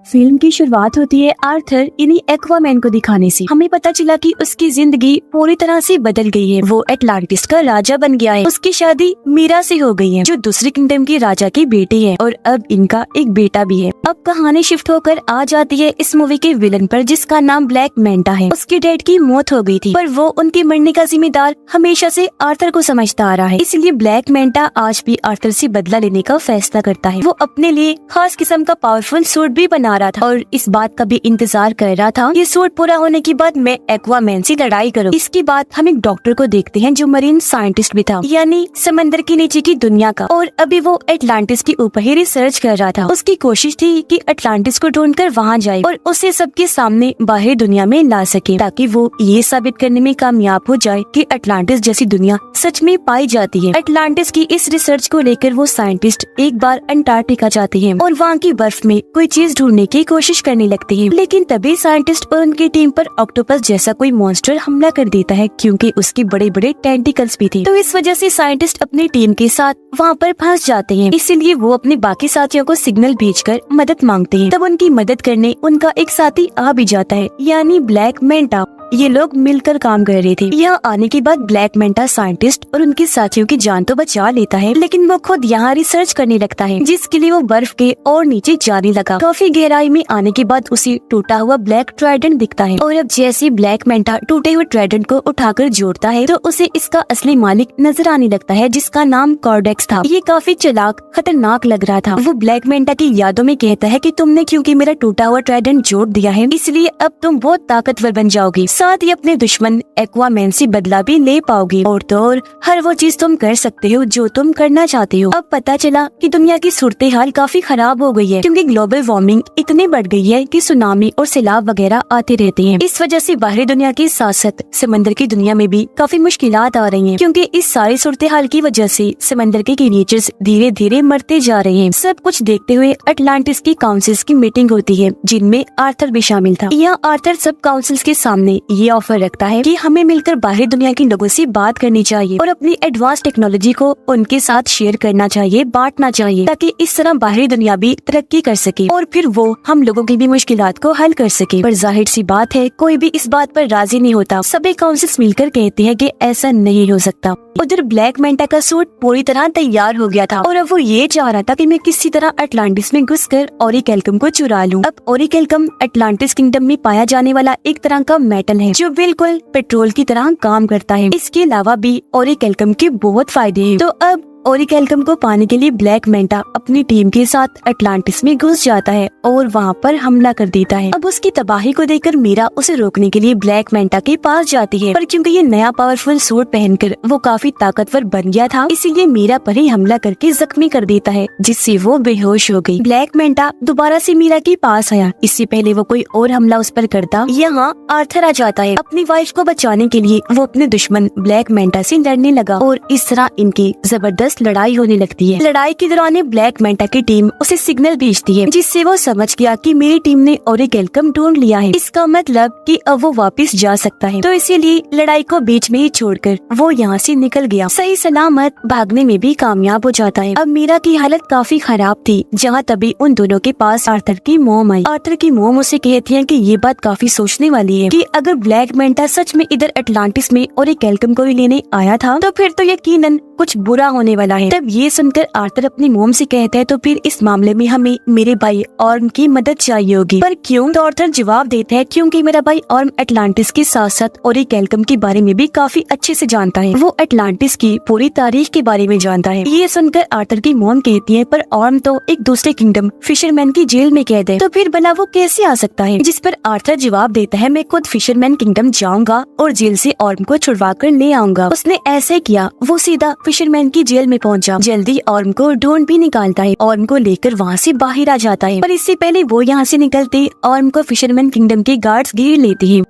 Film की शुरुआत होती है आर्थर इन्हीं एक्वामैन को दिखाने से। हमें पता चला कि उसकी जिंदगी पूरी तरह से बदल गई है। वो एटलांटिस का राजा बन गया है। उसकी शादी मीरा से हो गई है, जो दूसरी किंगडम की राजा की बेटी है, और अब इनका एक बेटा भी है। अब कहानी शिफ्ट होकर आ जाती है इस मूवी के विलन पर, जिसका नाम ब्लैक मैंटा है। उसके डैड की मौत हो गई थी, पर वो उनके मरने का जिम्मेदार हमेशा से आर्थर को समझता आ रहा है। इसलिए ब्लैक मैंटा आज भी आर्थर से बदला लेने का फैसला करता है। वो अपने लिए खास किस्म का पावरफुल सूट भी बना रहा था और इस बात का भी इंतजार कर रहा था, ये सूट पूरा होने के बाद मैं एक्वामैन से लड़ाई करूँ। इसके बाद हम एक डॉक्टर को देखते हैं जो मरीन साइंटिस्ट भी था, यानी समंदर के नीचे की दुनिया का, और अभी वो एटलांटिस के ऊपर ही रिसर्च कर रहा था। उसकी कोशिश थी कि एटलांटिस को ढूंढकर वहाँ जाए और उसे सबके सामने बाहर दुनिया में ला सके, ताकि वो ये साबित करने में कामयाब हो जाए कि एटलांटिस जैसी दुनिया सच में पाई जाती है। एटलांटिस की इस रिसर्च को लेकर वो साइंटिस्ट एक बार अंटार्कटिका जाते हैं और वहाँ की बर्फ में कोई चीज ढूंढने की कोशिश करने लगते हैं। लेकिन तभी साइंटिस्ट और उनकी टीम पर ऑक्टोपस जैसा कोई मॉन्स्टर हमला कर देता है, क्योंकि उसके बड़े बड़े टेंटिकल्स भी थे। तो इस वजह से साइंटिस्ट अपनी टीम के साथ वहाँ पर फंस जाते हैं। इसीलिए वो अपने बाकी साथियों को सिग्नल भेजकर मदद मांगते हैं। तब उनकी मदद करने उनका एक साथी आ भी जाता है, यानी ब्लैक मैंटा। ये लोग मिलकर काम कर रहे थे। यहाँ आने के बाद ब्लैक मैंटा साइंटिस्ट और उनके साथियों की जान तो बचा लेता है, लेकिन वो खुद यहाँ रिसर्च करने लगता है, जिसके लिए वो बर्फ के और नीचे जाने लगा। काफी गहराई में आने के बाद उसे टूटा हुआ ब्लैक ट्राइडेंट दिखता है, और अब जैसे ब्लैक मैंटा टूटे हुए ट्राइडेंट को उठाकर जोड़ता है तो उसे इसका असली मालिक नजर आने लगता है, जिसका नाम कॉर्डेक्स था। ये काफी चालाक खतरनाक लग रहा था। वो ब्लैक मैंटा की यादों में कहता है कि तुमने क्योंकि मेरा टूटा हुआ ट्राइडेंट जोड़ दिया है, इसलिए अब तुम बहुत ताकतवर बन जाओगी, साथ ही अपने दुश्मन एक्वामैन से बदला भी ले पाओगी, और तो और हर वो चीज तुम कर सकते हो जो तुम करना चाहते हो। अब पता चला कि दुनिया की सूरत हाल काफी खराब हो गई है, क्योंकि ग्लोबल वार्मिंग इतनी बढ़ गई है कि सुनामी और सैलाब वगैरह आते रहते हैं। इस वजह से बाहरी दुनिया के साथ साथ समंदर की दुनिया में भी काफी मुश्किलात आ रही हैं, क्योंकि इस सारी सूरत हाल की वजह से समंदर के क्रिएचर्स धीरे धीरे मरते जा रहे हैं। सब कुछ देखते हुए अटलांटिस की काउंसिल्स की मीटिंग होती है, जिनमें आर्थर भी शामिल था। यहाँ आर्थर सब काउंसिल्स के सामने ये ऑफर रखता है कि हमें मिलकर बाहरी दुनिया के लोगों से बात करनी चाहिए और अपनी एडवांस टेक्नोलॉजी को उनके साथ शेयर करना चाहिए, बांटना चाहिए, ताकि इस तरह बाहरी दुनिया भी तरक्की कर सके और फिर वो हम लोगों की भी मुश्किलात को हल कर सके। पर जाहिर सी बात है, कोई भी इस बात पर राजी नहीं होता। सभी काउंसिल्स मिलकर कहते हैं कि ऐसा नहीं हो सकता। उधर ब्लैक मैंटा का सूट पूरी तरह तैयार हो गया था और अब वो ये चाह रहा था कि मैं किसी तरह अटलांटिस में घुसकर ओरिकेल्कम को चुरा लूं। अब ओरिकेल्कम अटलांटिस किंगडम में पाया जाने वाला एक तरह का मेटल है, जो बिल्कुल पेट्रोल की तरह काम करता है। इसके अलावा भी ओरिकेल्कम के बहुत फायदे हैं। तो अब ओरिकेल्कम को पाने के लिए ब्लैक मैंटा अपनी टीम के साथ अटलांटिस में घुस जाता है और वहाँ पर हमला कर देता है। अब उसकी तबाही को देखकर मीरा उसे रोकने के लिए ब्लैक मैंटा के पास जाती है, पर क्योंकि ये नया पावरफुल सूट पहनकर वो काफी ताकतवर बन गया था, इसीलिए मीरा पर ही हमला करके जख्मी कर देता है, जिससे वो बेहोश हो गई। ब्लैक मैंटा दोबारा से मीरा के पास आया। इससे पहले वो कोई और हमला उस पर करता, यहाँ आर्थर आ जाता है। अपनी वाइफ को बचाने के लिए वो अपने दुश्मन ब्लैक मैंटा से लड़ने लगा और इस तरह इनकी जबरदस्त लड़ाई होने लगती है। लड़ाई के दौरान ब्लैक मैंटा की टीम उसे सिग्नल भेजती है, जिससे वो समझ गया कि मेरी टीम ने ओरिकेल्कम ढूंढ लिया है। इसका मतलब कि अब वो वापस जा सकता है। तो इसीलिए लड़ाई को बीच में ही छोड़कर वो यहाँ से निकल गया। सही सलामत भागने में भी कामयाब हो जाता है। अब मीरा की हालत काफी खराब थी, जहाँ तभी उन दोनों के पास आर्थर की मोम आई। आर्थर की मोम उसे कहती है कि ये बात काफी सोचने वाली है कि अगर ब्लैक मैंटा सच में इधर अटलांटिस में ओरिकेल्कम को ही लेने आया था, तो फिर तो यकीनन कुछ बुरा होने वाला है। तब ये सुनकर आर्थर अपनी मोम से कहता है, तो फिर इस मामले में हमें मेरे भाई ऑर्म की मदद चाहिए होगी। पर क्यों? तो आर्थर जवाब देता है, क्योंकि मेरा भाई ऑर्म अटलांटिस के साथ साथ ओरिकेल्कम के बारे में भी काफी अच्छे से जानता है। वो अटलांटिस की पूरी तारीख के बारे में जानता है। ये सुनकर आर्थर की मोम कहती है, पर ऑर्म तो एक दूसरे किंगडम फिशरमैन की जेल में कैद है, तो फिर भला वो कैसे आ सकता है? जिस पर आर्थर जवाब देता है, मैं खुद फिशरमैन किंगडम जाऊंगा और जेल से ऑर्म को छुड़वा कर ले आऊंगा। उसने ऐसे किया, वो सीधा फिशरमैन की जेल में पहुंचा। जल्दी ऑर्म को ढूंढ भी निकालता है, ऑर्म को लेकर वहाँ से बाहर आ जाता है। पर इससे पहले वो यहाँ से निकलते ऑर्म को फिशरमैन किंगडम के गार्ड्स घेर लेते हैं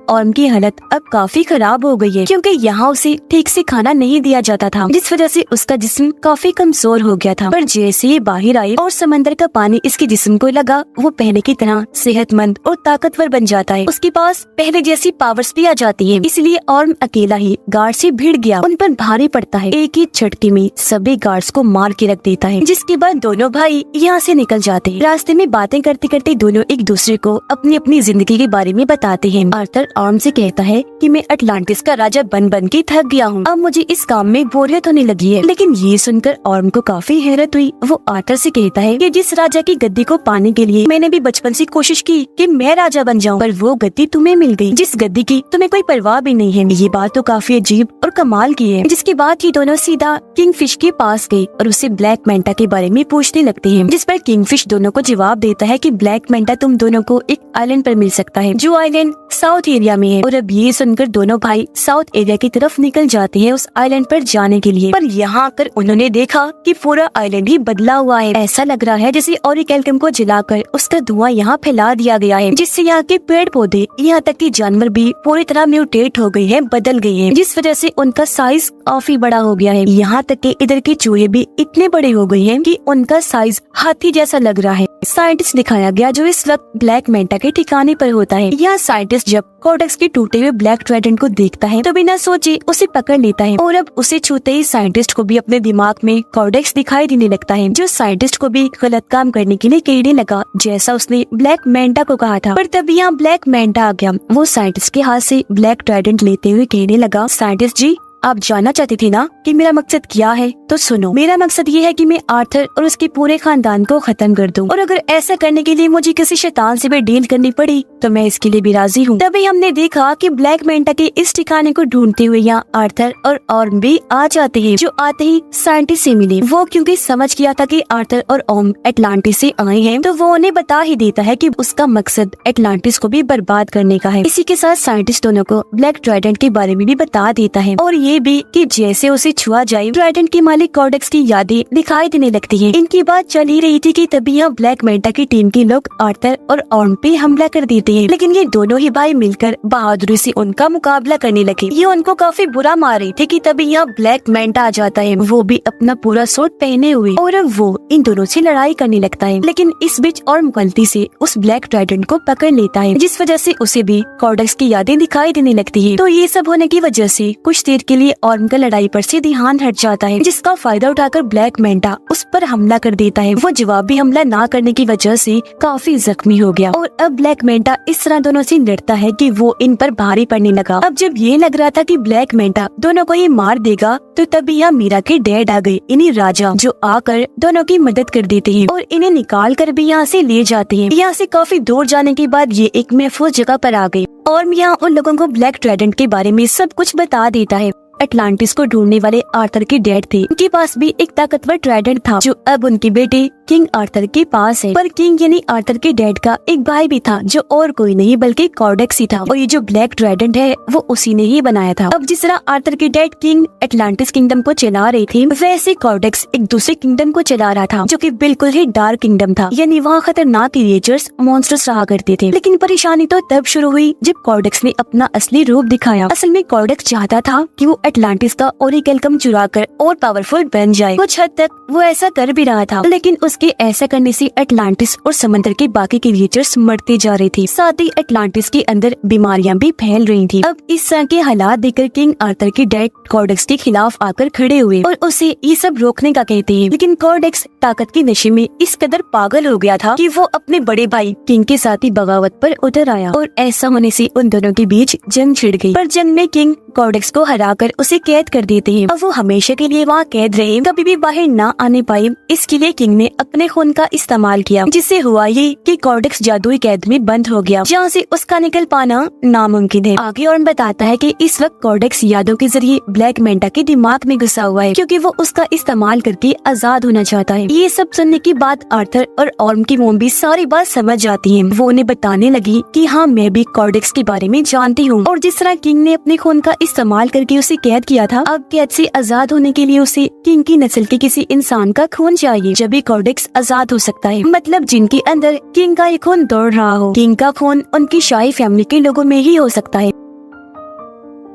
ऑर्म की हालत अब काफी खराब हो गई है, क्योंकि यहाँ उसे ठीक से खाना नहीं दिया जाता था, जिस वजह से उसका जिस्म काफी कमजोर हो गया था। पर जैसे ही बाहर आई और समंदर का पानी इसके जिस्म को लगा, वो पहले की तरह सेहतमंद और ताकतवर बन जाता है। उसके पास पहले जैसी पावर्स भी आ जाती है। इसलिए ऑर्म अकेला ही गार्ड से भिड़ गया, उन पर भारी पड़ता है। एक ही झटके में सभी गार्ड्स को मार के रख देता है, जिसके बाद दोनों भाई यहाँ से निकल जाते हैं। रास्ते में बातें करते करते दोनों एक दूसरे को अपनी अपनी जिंदगी के बारे में बताते हैं। आर्थर ऑर्म से कहता है कि मैं अटलांटिस का राजा बन बन के थक गया हूँ, अब मुझे इस काम में बोरियत होने लगी है। लेकिन ये सुनकर ऑर्म को काफी हैरत हुई। वो आर्थर से कहता है कि जिस राजा की गद्दी को पाने के लिए मैंने भी बचपन से कोशिश की कि मैं राजा बन जाऊँ, पर वो गद्दी तुम्हें मिल गई, जिस गद्दी की तुम्हें कोई परवाह भी नहीं है। ये बात तो काफी अजीब और कमाल की है। जिसके बाद ये दोनों सीधा किंगफिश के पास गए और उससे ब्लैक मेंटा के बारे में पूछने लगते हैं, जिस पर किंगफिश दोनों को जवाब देता है कि ब्लैक मेंटा तुम दोनों को एक आइलैंड पर मिल सकता है, जो आइलैंड साउथ एरिया में है। और अब ये सुनकर दोनों भाई साउथ एरिया की तरफ निकल जाते हैं उस आइलैंड पर जाने के लिए। पर यहाँ आकर उन्होंने देखा कि पूरा आइलैंड ही बदला हुआ है। ऐसा लग रहा है जैसे ऑरिकेल्कम को जलाकर उसका धुआं यहाँ फैला दिया गया है, जिससे यहाँ के पेड़ पौधे यहाँ तक कि जानवर भी पूरी तरह म्यूटेट हो गए हैं, बदल गए हैं, जिस वजह से उनका साइज काफी बड़ा हो गया है। यहाँ तक कि इधर के चूहे भी इतने बड़े हो गए हैं कि उनका साइज हाथी जैसा लग रहा है। साइंटिस्ट दिखाया गया जो इस वक्त ब्लैक मेंटा के ठिकाने पर होता है। यह साइंटिस्ट जब कोडेक्स के टूटे हुए ब्लैक ट्राइडेंट को देखता है तो बिना सोचे उसे पकड़ लेता है, और अब उसे छूते ही साइंटिस्ट को भी अपने दिमाग में कोडेक्स दिखाई देने लगता है, जो साइंटिस्ट को भी गलत काम करने के लिए कहने लगा, जैसा उसने ब्लैक मेंटा को कहा था। पर तब यहाँ ब्लैक मेंटा आ गया। वो साइंटिस्ट के हाथ से ब्लैक ट्राइडेंट लेते हुए कहने लगा, साइंटिस्ट जी, आप जानना चाहती थी ना कि मेरा मकसद क्या है, तो सुनो। मेरा मकसद ये है कि मैं आर्थर और उसके पूरे खानदान को खत्म कर दूं, और अगर ऐसा करने के लिए मुझे किसी शैतान से भी डील करनी पड़ी तो मैं इसके लिए भी राजी हूँ। तभी हमने देखा कि ब्लैक मेंटा के इस ठिकाने को ढूंढते हुए यहाँ आर्थर और ऑर्म भी आ जाते हैं, जो आते ही साइंटिस्ट से मिले। वो क्योंकि समझ गया था कि आर्थर और ऑर्म एटलांटिस से आए हैं, तो वो उन्हें बता ही देता है कि उसका मकसद एटलांटिस को भी बर्बाद करने का है। इसी के साथ साइंटिस्ट दोनों को ब्लैक ट्राइडेंट के बारे में भी बता देता है, और ये भी कि जैसे उसे छुआ जाए ट्राइडेंट के मालिक कोडेक्स की यादें दिखाई देने लगती हैं। इनकी बात चल ही रही थी कि तभी यहाँ ब्लैक मेंटा की टीम के लोग आर्थर और ऑर्म पे हमला कर देते हैं। लेकिन ये दोनों ही भाई मिलकर बहादुरी से उनका मुकाबला करने लगे। ये उनको काफी बुरा मार रही थे कि तभी यहाँ ब्लैक मेंटा आ जाता है, वो भी अपना पूरा सूट पहने हुए, और अब वो इन दोनों से लड़ाई करने लगता है। लेकिन इस बीच ऑर्म गलती से उस ब्लैक ट्राइडेंट को पकड़ लेता है, जिस वजह से उसे भी कोडेक्स की यादें दिखाई देने लगती है। तो ये सब होने की वजह से कुछ देर के लिए ऑर्म का लड़ाई पर से ध्यान हट जाता है, जिसका फायदा उठाकर ब्लैक मेंटा उस पर हमला कर देता है। वो जवाबी हमला ना करने की वजह से काफी जख्मी हो गया, और अब ब्लैक मेंटा इस तरह दोनों से लड़ता है कि वो इन पर भारी पड़ने लगा। अब जब ये लग रहा था कि ब्लैक मेंटा दोनों को ये मार देगा, तो तभी यहाँ मीरा के डैड आ गए, इन्हीं राजा, जो आकर दोनों की मदद कर देते हैं और इन्हें निकाल कर भी यहाँ से ले जाते हैं। यहाँ से काफी दूर जाने के बाद ये एक महफूज जगह पर आ गए, और यहाँ उन लोगों को ब्लैक ट्राइडेंट के बारे में सब कुछ बता देता है। अटलांटिस को ढूंढने वाले आर्थर के डैड थे, उनके पास भी एक ताकतवर ट्राइडेंट था, जो अब उनके बेटे किंग आर्थर के पास है। पर किंग यानी आर्थर के डैड का एक भाई भी था, जो और कोई नहीं बल्कि कोडेक्स ही था, और ये जो ब्लैक ट्राइडेंट है वो उसी ने ही बनाया था। अब जिस तरह आर्थर के डैड किंग अटलांटिस किंगडम को चला रहे थे, वैसे कोडेक्स एक दूसरे किंगडम को चला रहा था, जो कि बिल्कुल ही डार्क किंगडम था, यानी वहाँ खतरनाक क्रिएचर्स, मॉन्स्टर्स रहा करते थे। लेकिन परेशानी तो तब शुरू हुई जब कोडेक्स ने अपना असली रूप दिखाया। असल में कोडेक्स चाहता था कि वो अटलांटिस का ओरिकेल्कम चुरा कर और पावरफुल बन जाए। कुछ हद तक वो ऐसा कर भी रहा था, लेकिन उसके ऐसा करने से अटलांटिस और समंदर के बाकी क्रिएचर्स मरते जा रहे थे। साथ ही अटलांटिस के अंदर बीमारियां भी फैल रही थी। अब इस तरह के हालात देखकर किंग आर्थर के डैड कोडेक्स के खिलाफ आकर खड़े हुए और उसे ये सब रोकने का कहते हैं। लेकिन कोडेक्स ताकत के नशे में इस कदर पागल हो गया था कि वो अपने बड़े भाई किंग के साथ ही बगावत पर उतर आया, और ऐसा होने से उन दोनों के बीच जंग छिड़ गई। पर जंग में किंग कोडेक्स को हराकर उसे कैद कर देते हैं। अब वो हमेशा के लिए वहाँ कैद रहे, कभी भी बाहर ना आने पाए। इसके लिए किंग ने अपने खून का इस्तेमाल किया, जिससे हुआ ये कि कोडेक्स जादुई कैद में बंद हो गया, जहाँ से उसका निकल पाना नामुमकिन है। आगे और बताता है कि इस वक्त कोडेक्स यादों के जरिए ब्लैक मेंटा के दिमाग में घुसा हुआ है, क्योंकि वो उसका इस्तेमाल करके आजाद होना चाहता है। ये सब सुनने की बात आर्थर और ऑर्म की मोम भी सारी बात समझ जाती है। वो उन्हें बताने लगी कि हाँ, मैं भी कोडेक्स के बारे में जानती हूँ, और जिस तरह किंग ने अपने खून का इस्तेमाल करके उसे कैद किया था, अब कैद से आजाद होने के लिए उसे किंग की नस्ल के किसी इंसान का खून चाहिए, जब भी कोडेक्स आजाद हो सकता है। मतलब जिनके अंदर किंग का ये खून दौड़ रहा हो। किंग का खून उनकी शाही फैमिली के लोगों में ही हो सकता है।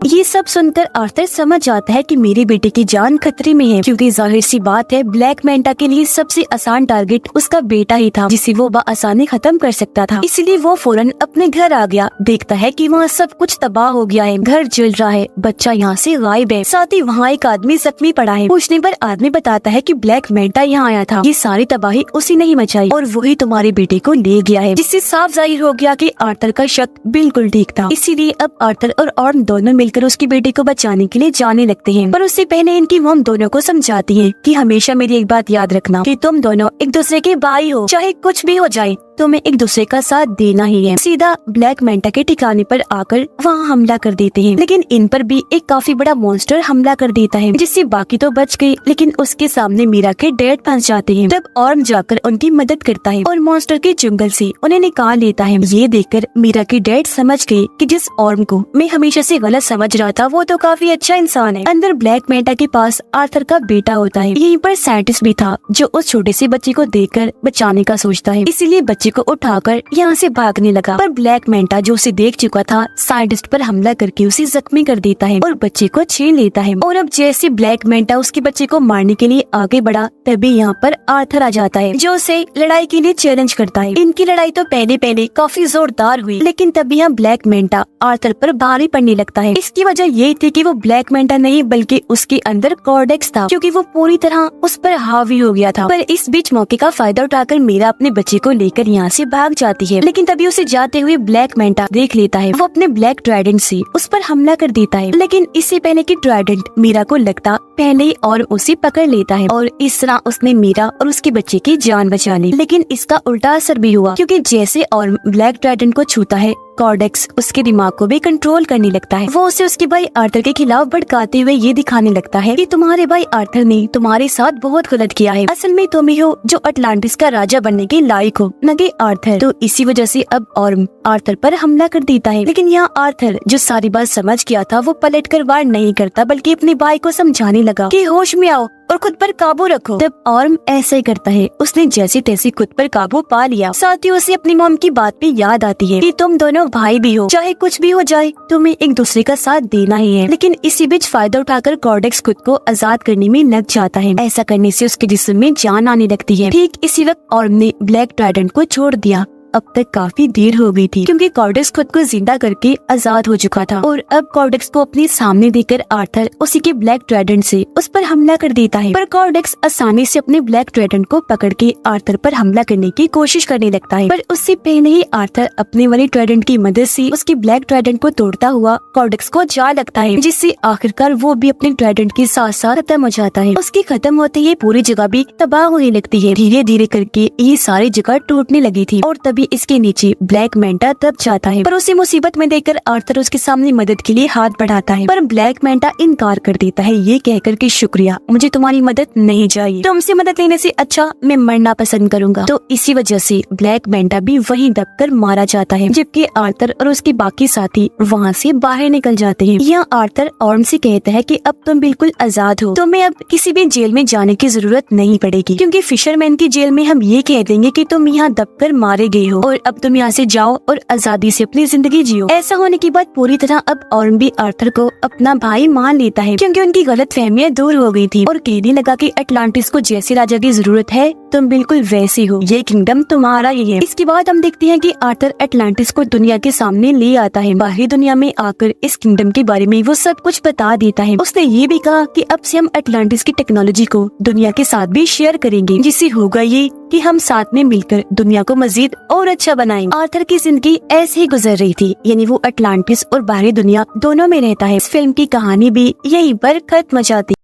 ये सब सुनकर आर्थर समझ जाता है कि मेरे बेटे की जान खतरे में है, क्योंकि जाहिर सी बात है ब्लैक मैंटा के लिए सबसे आसान टारगेट उसका बेटा ही था, जिसे वो आसानी खत्म कर सकता था। इसलिए वो फौरन अपने घर आ गया। देखता है कि वहाँ सब कुछ तबाह हो गया है, घर जल रहा है, बच्चा यहाँ से गायब है, साथ ही वहाँ एक आदमी जख्मी पड़ा है। पूछने पर आदमी बताता है कि ब्लैक मैंटा यहाँ आया था, ये सारी तबाही उसी ने ही मचाई और वही तुम्हारे बेटे को ले गया है, जिससे साफ जाहिर हो गया कि आर्थर का शक बिल्कुल ठीक था। इसीलिए अब आर्थर और ऑर्म दोनों मिलकर उसके बेटे को बचाने के लिए जाने लगते हैं। पर उससे पहले इनकी मॉम दोनों को समझाती है कि हमेशा मेरी एक बात याद रखना कि तुम दोनों एक दूसरे के भाई हो, चाहे कुछ भी हो जाए तुम्हें एक दूसरे का साथ देना ही है। सीधा ब्लैक मैंटा के ठिकाने पर आकर वहाँ हमला कर देते हैं, लेकिन इन पर भी एक काफी बड़ा मॉन्स्टर हमला कर देता है, जिससे बाकी तो बच गए, लेकिन उसके सामने मीरा के डैड फंस जाते हैं। तब ऑर्म जाकर उनकी मदद करता है और मॉन्स्टर के जंगल से उन्हें निकाल लेता है। ये देखकर मीरा के डैड समझ गए कि जिस ऑर्म को मैं हमेशा से गलत समझ रहा था वो तो काफी अच्छा इंसान है। अंदर ब्लैक मैंटा के पास आर्थर का बेटा होता है। यहीं पर साइंटिस्ट भी था जो उस छोटे से बच्चे को देखकर बचाने का सोचता है, इसीलिए बच्चे को उठाकर यहाँ से भागने लगा। पर ब्लैक मैंटा जो उसे देख चुका था साइंटिस्ट पर हमला करके उसे जख्मी कर देता है और बच्चे को छीन लेता है। और अब जैसे ब्लैक मैंटा उसके बच्चे को मारने के लिए आगे बढ़ा, तभी यहाँ पर आर्थर आ जाता है जो उसे लड़ाई के लिए चैलेंज करता है। इनकी लड़ाई तो पहले काफी जोरदार हुई, लेकिन तभी यहाँ ब्लैक मैंटा आर्थर पर भारी पड़ने लगता है। इसकी वजह ये थी कि वो ब्लैक मैंटा नहीं बल्कि उसके अंदर कॉर्डेक्स था, क्योंकि वो पूरी तरह उस पर हावी हो गया था। पर इस बीच मौके का फायदा उठाकर मीरा अपने बच्चे को लेकर यहाँ से भाग जाती है, लेकिन तभी उसे जाते हुए ब्लैक मैंटा देख लेता है। वो अपने ब्लैक ट्राइडेंट से उस पर हमला कर देता है, लेकिन इससे पहले कि ट्राइडेंट मीरा को लगता पहले ही और उसे पकड़ लेता है और इस तरह उसने मीरा और उसके बच्चे की जान बचा ली। लेकिन इसका उल्टा असर भी हुआ, क्योंकि जैसे और ब्लैक ट्राइडेंट को छूता है कॉर्डेक्स उसके दिमाग को भी कंट्रोल करने लगता है। वो उसे उसके भाई आर्थर के खिलाफ भड़काते हुए ये दिखाने लगता है कि तुम्हारे भाई आर्थर ने तुम्हारे साथ बहुत गलत किया है, असल में तुम ही हो जो अटलांटिस का राजा बनने के लायक हो, न कि आर्थर। तो इसी वजह से अब ऑर्म आर्थर पर हमला कर देता है। लेकिन यहाँ आर्थर जो सारी बात समझ गया था वो पलट कर वार नहीं करता, बल्कि अपने भाई को समझाने लगा कि होश में आओ और खुद पर काबू रखो। तब ऑर्म ऐसा ही करता है, उसने जैसे तैसे खुद पर काबू पा लिया। साथ ही उसे अपनी मॉम की बात भी याद आती है कि तुम दोनों भाई भी हो, चाहे कुछ भी हो जाए तुम्हें एक दूसरे का साथ देना ही है। लेकिन इसी बीच फायदा उठाकर कॉर्डेक्स खुद को आजाद करने में लग जाता है। ऐसा करने से उसके जिस्म में जान आने लगती है। ठीक इसी वक्त ऑर्म ने ब्लैक ट्राइडेंट को छोड़ दिया। अब तक काफी देर हो गई थी, क्योंकि कॉर्डेक्स खुद को जिंदा करके आजाद हो चुका था। और अब कॉर्डेक्स को अपने सामने देखकर आर्थर उसी के ब्लैक ट्राइडेंट से उस पर हमला कर देता है। पर कॉर्डेक्स आसानी से अपने ब्लैक ट्राइडेंट को पकड़ के आर्थर पर हमला करने की कोशिश करने लगता है। पर उससे पहले ही आर्थर अपने वाली ट्राइडेंट की मदद से उसके ब्लैक ट्राइडेंट को तोड़ता हुआ कॉर्डेक्स को जा लगता है, जिससे आखिरकार वो भी अपने ट्राइडेंट के साथ साथ खत्म हो जाता है। उसके खत्म होते ही पूरी जगह भी तबाह होने लगती है। धीरे धीरे करके ये सारी जगह टूटने लगी थी और तभी इसके नीचे ब्लैक मैंटा दब जाता है। पर उसे मुसीबत में देखकर आर्थर उसके सामने मदद के लिए हाथ बढ़ाता है, पर ब्लैक मैंटा इनकार कर देता है, ये कहकर कि शुक्रिया, मुझे तुम्हारी मदद नहीं चाहिए, तुमसे मदद लेने से अच्छा मैं मरना पसंद करूंगा। तो इसी वजह से ब्लैक मैंटा भी वहीं दबकर मारा जाता है, जबकि आर्थर और उसके बाकी साथी वहाँ से बाहर निकल जाते हैं। यहाँ आर्थर ऑर्म से कहता है कि अब तुम बिल्कुल आजाद हो, तुम्हें अब किसी भी जेल में जाने की जरूरत नहीं पड़ेगी, क्योंकि फिशरमैन की जेल में हम ये कह देंगे कि तुम यहाँ दबकर मारे गए हो और अब तुम यहाँ से जाओ और आजादी से अपनी जिंदगी जियो। ऐसा होने के बाद पूरी तरह अब ऑर्म भी आर्थर को अपना भाई मान लेता है, क्योंकि उनकी गलत फहमियाँ दूर हो गई थी और कहने लगा कि अटलांटिस को जैसे राजा की जरूरत है तुम बिल्कुल वैसे हो, ये किंगडम तुम्हारा ही है। इसके बाद हम देखते हैं कि आर्थर अटलांटिस को दुनिया के सामने ले आता है। बाहरी दुनिया में आकर इस किंगडम के बारे में वो सब कुछ बता देता है। उसने ये भी कहा कि अब से हम अटलांटिस की टेक्नोलॉजी को दुनिया के साथ भी शेयर करेंगे, जिससे होगा ये कि हम साथ में मिलकर दुनिया को मजीद और अच्छा बनाएंगे। आर्थर की जिंदगी ऐसे ही गुजर रही थी, यानी वो अटलांटिस और बाहरी दुनिया दोनों में रहता है। इस फिल्म की कहानी भी यहीं पर खत्म हो जाती है।